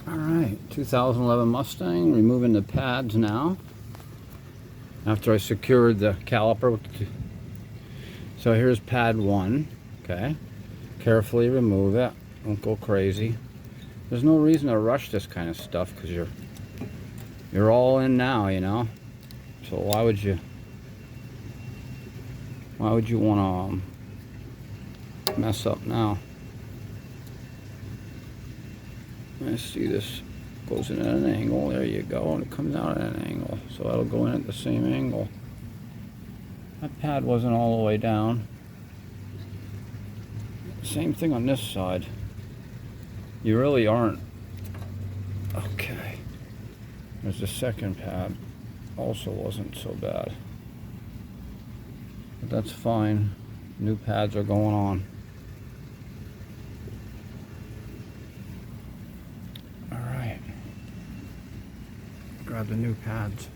Alright, 2011 Mustang, removing the pads now. After I secured the caliper. So here's pad 1, okay. Carefully remove it, don't go crazy. There's no reason to rush this kind of stuff because you're all in now, you know. So why would you want to mess up now? Let's see, this goes in at an angle. There you go, and it comes out at an angle, so that'll go in at the same angle. That pad wasn't all the way down. Same thing on this side. You really aren't. Okay. There's the second pad. Also wasn't so bad. But that's fine. New pads are going on. Alright. Grab the new pads.